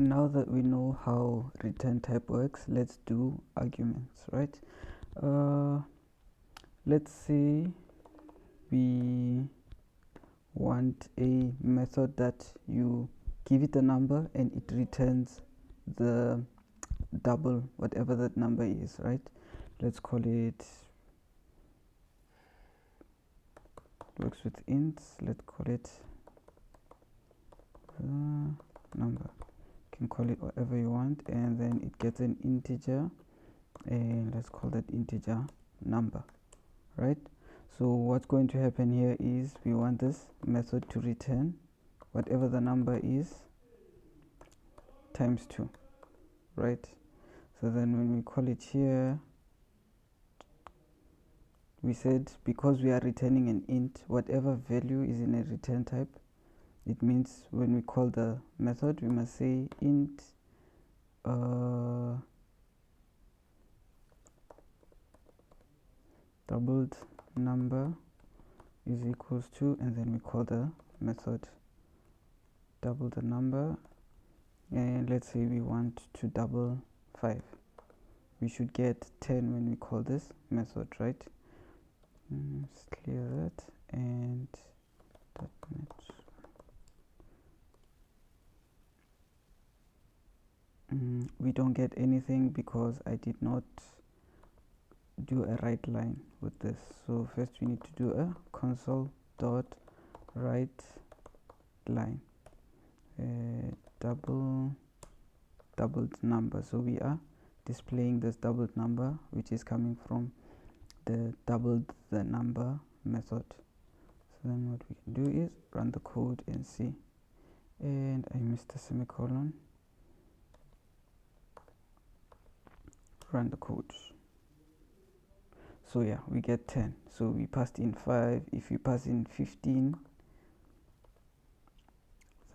Now that we know how return type works, let's do arguments, right? Let's say we want a method that you give it a number and it returns the double whatever that number is, right? Let's call it, works with ints, let's call it number. You can call it whatever you want, and then it gets an integer, and let's call that integer number, right? So what's going to happen here is we want this method to return whatever the number is times 2, right? So then when we call it here, we said because we are returning an int, whatever value is in a return type, it means when we call the method we must say int doubled number is equals to, and then we call the method double the number, and let's say we want to double 5. We should get 10 when we call this method, right? Let's clear that, and we don't get anything because I did not do a write line with this. So first we need to do a console dot write line, doubled number. So we are displaying this doubled number, which is coming from the doubled the number method. So then what we can do is run the code and see, and I missed a semicolon. Run the code. So yeah, we get 10. So we passed in 5. If we pass in 15,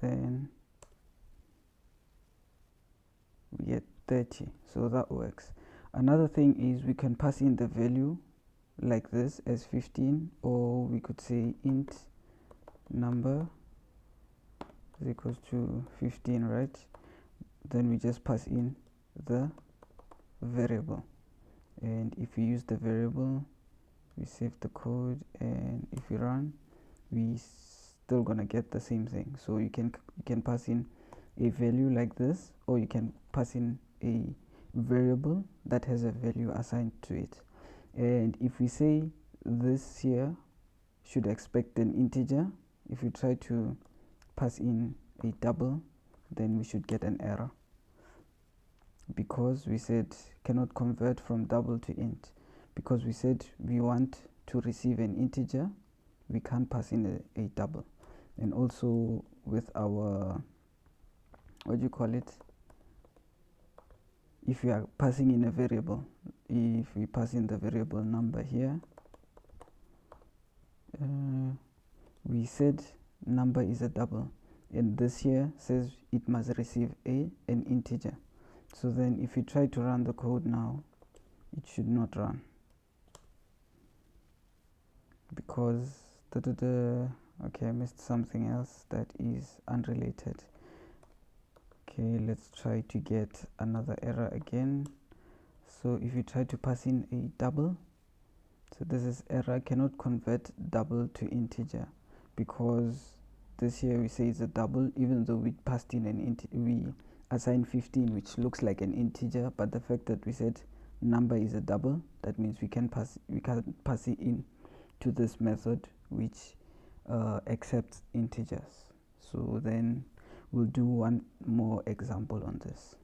then we get 30. So that works. Another thing is we can pass in the value like this as 15, or we could say int number is equals to 15, right? Then we just pass in the variable, and if we use the variable, we save the code, and if we run, we still gonna get the same thing. So you can pass in a value like this, or you can pass in a variable that has a value assigned to it. And if we say this here should expect an integer, if we try to pass in a double, then we should get an error, because we said cannot convert from double to int, because we said we want to receive an integer, we can't pass in a double. And also with our, what do you call it, if we are passing in a variable, if we pass in the variable number here, we said number is a double, and this here says it must receive an integer. So then if we try to run the code now, it should not run, because okay, I missed something else that is unrelated. Okay, let's try to get another error again. So if you try to pass in a double, so this is error cannot convert double to integer, because this here we say it's a double, even though we passed in an we assigned 15, which looks like an integer, but the fact that we said number is a double, that means we can't pass it in to this method which accepts integers. So then we'll do one more example on this.